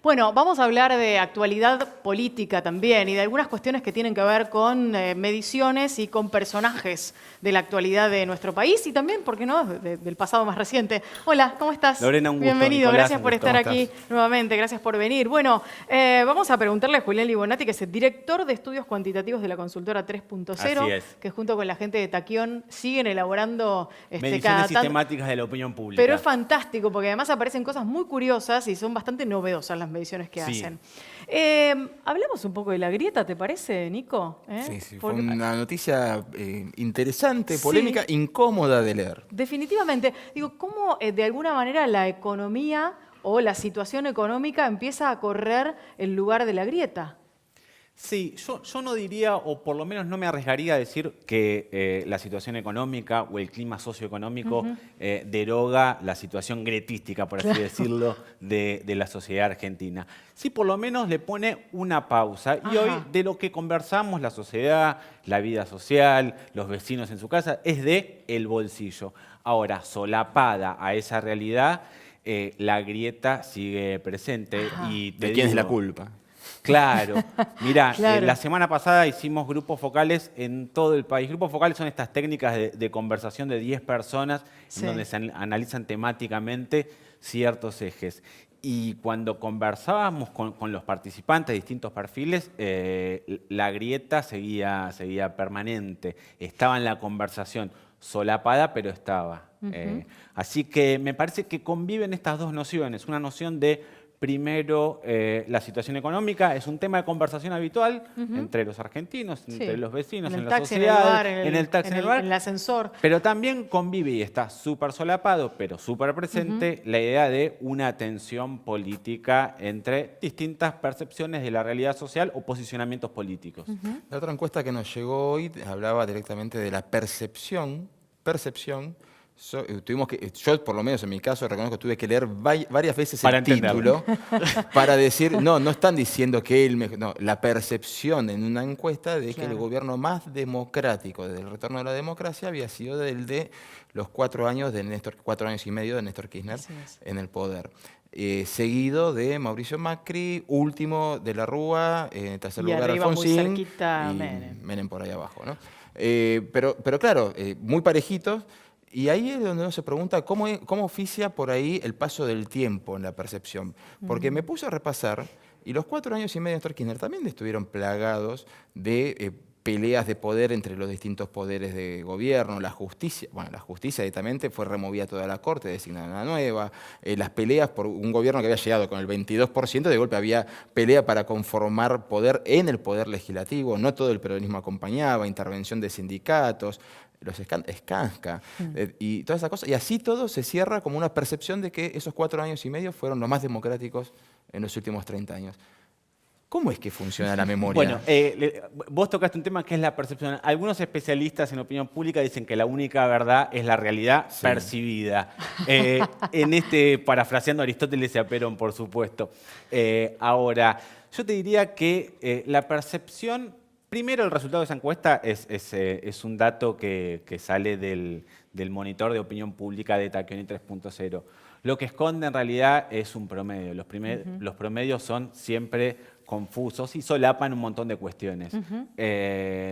Bueno, vamos a hablar de actualidad política también y de algunas cuestiones que tienen que ver con mediciones y con personajes de la actualidad de nuestro país y también, ¿por qué no?, del pasado más reciente. Hola, ¿cómo estás? Lorena, un gusto. Bienvenido, Nicolás, gracias un por gusto. estar ¿Cómo aquí estás? nuevamente, gracias por venir. Bueno, vamos a preguntarle a Julián Libonati, que es el director de estudios cuantitativos de la consultora Así 3.0, es. que junto con la gente de Taquión siguen elaborando Mediciones cada tanto. sistemáticas de la opinión pública. Pero es fantástico porque además aparecen cosas muy curiosas y son bastante novedosas las mediciones que Sí. hacen. Hablamos un poco de la grieta, ¿te parece, Nico? Sí, fue Porque- una noticia interesante, Sí. polémica, incómoda de leer. Definitivamente. Digo, ¿cómo de alguna manera la economía o la situación económica empieza a correr el lugar de la grieta? Sí, yo no diría, o por lo menos no me arriesgaría a decir que la situación económica o el clima socioeconómico deroga la situación gretística, por así decirlo, de la sociedad argentina. Sí, por lo menos le pone una pausa. Y hoy de lo que conversamos, la sociedad, la vida social, los vecinos en su casa, es de el bolsillo. Ahora, solapada a esa realidad, la grieta sigue presente. Y te ¿De quién es la digo, culpa? claro, mirá, Claro. la semana pasada hicimos grupos focales en todo el país. Grupos focales son estas técnicas de conversación de 10 personas Sí. en donde se analizan temáticamente ciertos ejes. Y cuando conversábamos con los participantes de distintos perfiles, la grieta seguía permanente. Estaba en la conversación, solapada, pero estaba. Así que me parece que conviven estas dos nociones. Una noción de primero, la situación económica es un tema de conversación habitual entre los argentinos, entre los vecinos, en la sociedad, en el taxi, en el bar. en el ascensor. Pero también convive y está súper solapado, pero súper presente, la idea de una tensión política entre distintas percepciones de la realidad social o posicionamientos políticos. La otra encuesta que nos llegó hoy hablaba directamente de la percepción. Yo, por lo menos en mi caso, reconozco que tuve que leer varias veces Para el entenderlo. título para decir, no están diciendo que no, la percepción en una encuesta de que el Claro. gobierno más democrático desde el retorno de la democracia había sido el de los 4 años de Néstor, 4 años y medio de Néstor Kirchner Así es. en el poder. Seguido de Mauricio Macri, último de la Rúa, en tercer Y lugar arriba, muy Alfonsín cerquita, y Menem. Menem por ahí abajo, ¿no? Pero claro, muy parejitos. Y ahí es donde uno se pregunta cómo oficia por ahí el paso del tiempo en la percepción. Porque me puse a repasar y los 4 años y medio de Néstor Kirchner también estuvieron plagados de peleas de poder entre los distintos poderes de gobierno, la justicia directamente fue removida toda la corte, designaron una nueva, las peleas por un gobierno que había llegado con el 22%, de golpe había pelea para conformar poder en el poder legislativo, no todo el peronismo acompañaba, intervención de sindicatos, los Skanska y todas esas cosas. Y así todo se cierra como una percepción de que esos 4 años y medio fueron los más democráticos en los últimos 30 años. ¿Cómo es que funciona la memoria? Bueno, vos tocaste un tema que es la percepción. Algunos especialistas en opinión pública dicen que la única verdad es la realidad percibida. Parafraseando a Aristóteles y a Perón, por supuesto. Ahora, yo te diría que la percepción, primero el resultado de esa encuesta es un dato que sale del monitor de opinión pública de Taquioni 3.0. Lo que esconde en realidad es un promedio. Los promedios son siempre confusos y solapan un montón de cuestiones.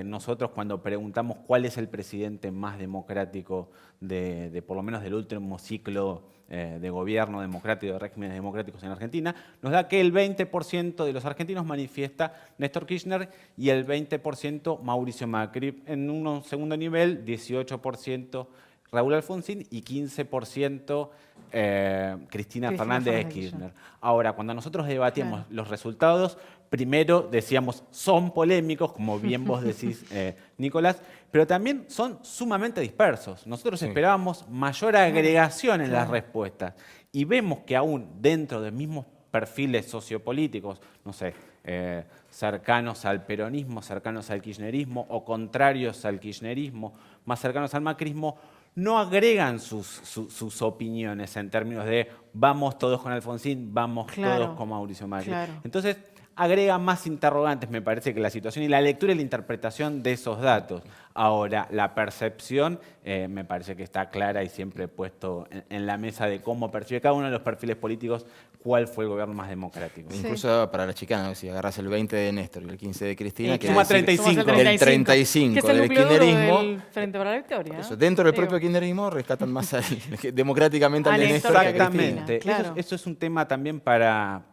Nosotros cuando preguntamos cuál es el presidente más democrático de por lo menos del último ciclo de gobierno democrático, de regímenes democráticos en Argentina, nos da que el 20% de los argentinos manifiesta Néstor Kirchner y el 20% Mauricio Macri. En un segundo nivel, 18% Raúl Alfonsín y 15% Cristina Fernández de Kirchner. Ahora, cuando nosotros debatíamos los resultados, primero decíamos son polémicos, como bien vos decís, Nicolás, pero también son sumamente dispersos. Nosotros esperábamos mayor agregación en las respuestas y vemos que aún dentro de mismos perfiles sociopolíticos, no sé, cercanos al peronismo, cercanos al kirchnerismo o contrarios al kirchnerismo, más cercanos al macrismo, no agregan sus opiniones en términos de vamos todos con Alfonsín, vamos todos con Mauricio Macri. Entonces, agrega más interrogantes, me parece, que la situación y la lectura y la interpretación de esos datos. Ahora, la percepción me parece que está clara y siempre puesto en la mesa de cómo percibe cada uno de los perfiles políticos cuál fue el gobierno más democrático. Sí. Incluso para la chicana, si agarras el 20 de Néstor y el 15 de Cristina, que suma 35. Del 35 del kirchnerismo. Del Frente para la Victoria. Eso, dentro del propio kirchnerismo rescatan más democráticamente al de Néstor. Exactamente. Claro. Eso es un tema también para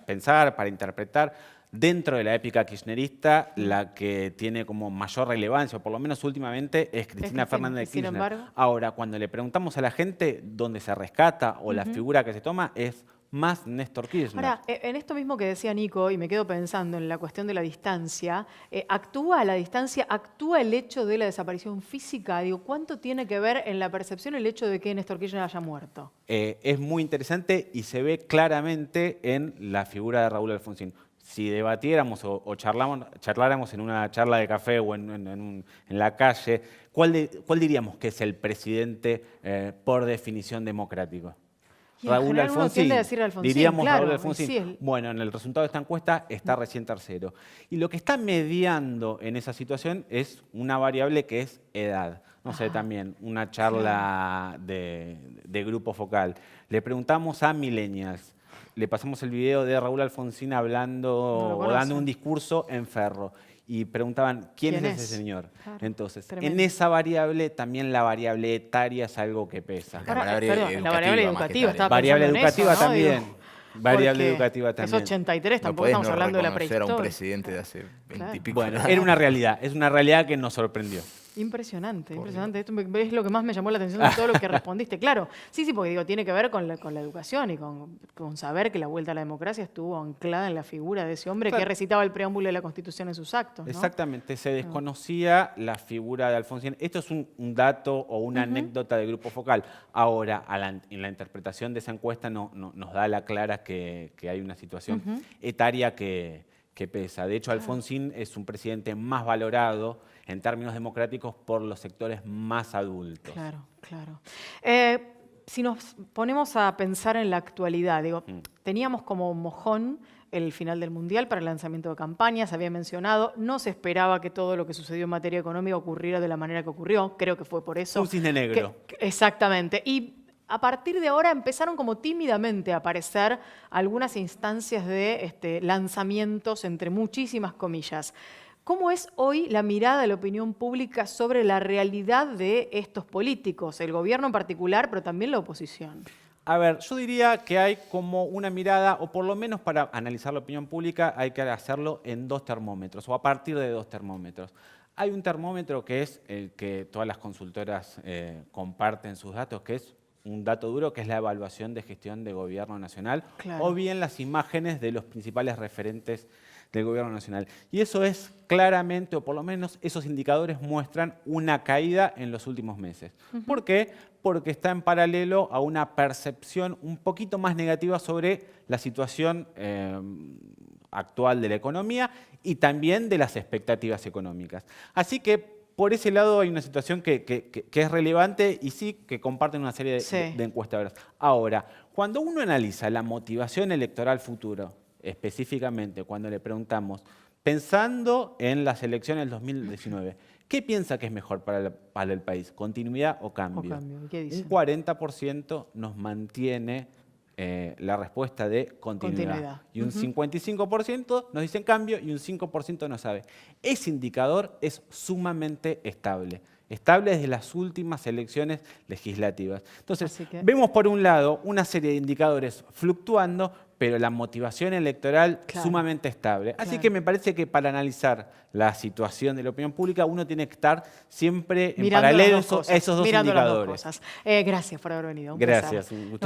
pensar, para interpretar. Dentro de la épica kirchnerista, la que tiene como mayor relevancia, o por lo menos últimamente, es Cristina Fernández de Kirchner. Sin embargo, ahora, cuando le preguntamos a la gente dónde se rescata o la figura que se toma, es más Néstor Kirchner. Ahora, en esto mismo que decía Nico, y me quedo pensando en la cuestión de la distancia, ¿actúa a la distancia, actúa el hecho de la desaparición física? Digo, ¿cuánto tiene que ver en la percepción el hecho de que Néstor Kirchner haya muerto? Es muy interesante y se ve claramente en la figura de Raúl Alfonsín. Si debatiéramos o charláramos en una charla de café o en la calle, ¿cuál diríamos que es el presidente por definición democrático? Raúl Alfonsín. Diríamos claro, Raúl Alfonsín. Sí, bueno, en el resultado de esta encuesta está recién tercero. Y lo que está mediando en esa situación es una variable que es edad. No sé, también una charla de grupo focal. Le preguntamos a millennials. Le pasamos el video de Raúl Alfonsín hablando o dando un discurso en Ferro. Y preguntaban, ¿quién es ese señor? Claro, entonces, tremendo. En esa variable, también la variable etaria es algo que pesa. La variable educativa. Variable educativa también. Digo, variable educativa también. Es 83, tampoco estamos hablando de la prehistoria. Era un presidente de hace 20 y pico. Bueno, era una realidad. Es una realidad que nos sorprendió. Impresionante, impresionante. Esto es lo que más me llamó la atención de todo lo que respondiste. Claro, sí, porque digo, tiene que ver con la educación y con saber que la vuelta a la democracia estuvo anclada en la figura de ese hombre que recitaba el preámbulo de la Constitución en sus actos, ¿no? Exactamente, se desconocía la figura de Alfonsín. Esto es un dato o una anécdota de grupo focal. Ahora, en la interpretación de esa encuesta nos da la clara que hay una situación etaria que pesa. De hecho, Alfonsín es un presidente más valorado en términos democráticos por los sectores más adultos. Claro, claro. Si nos ponemos a pensar en la actualidad, digo, teníamos como mojón el final del Mundial para el lanzamiento de campañas, se había mencionado, no se esperaba que todo lo que sucedió en materia económica ocurriera de la manera que ocurrió, creo que fue por eso. Un cisne negro. Exactamente. Y a partir de ahora empezaron como tímidamente a aparecer algunas instancias de lanzamientos, entre muchísimas comillas. ¿Cómo es hoy la mirada de la opinión pública sobre la realidad de estos políticos, el gobierno en particular, pero también la oposición? A ver, yo diría que hay como una mirada, o por lo menos para analizar la opinión pública hay que hacerlo en 2 termómetros, o a partir de 2 termómetros. Hay un termómetro que es el que todas las consultoras comparten sus datos, que es un dato duro, que es la evaluación de gestión de gobierno nacional, o bien las imágenes de los principales referentes del gobierno nacional. Y eso es claramente, o por lo menos esos indicadores muestran una caída en los últimos meses. ¿Por qué? Porque está en paralelo a una percepción un poquito más negativa sobre la situación actual de la economía y también de las expectativas económicas. Así que por ese lado hay una situación que es relevante y sí que comparten una serie de encuestadoras. Ahora, cuando uno analiza la motivación electoral futuro, específicamente cuando le preguntamos, pensando en las elecciones del 2019, ¿qué piensa que es mejor para el país? ¿Continuidad o cambio? ¿Qué dice? Un 40% nos mantiene la respuesta de continuidad. Y un 55% nos dicen cambio y un 5% no sabe. Ese indicador es sumamente estable. Estable desde las últimas elecciones legislativas. Entonces, vemos por un lado una serie de indicadores fluctuando, pero la motivación electoral sumamente estable. Así que me parece que para analizar la situación de la opinión pública uno tiene que estar siempre en paralelo a esos dos indicadores. Gracias por haber venido. Gracias. Un gusto.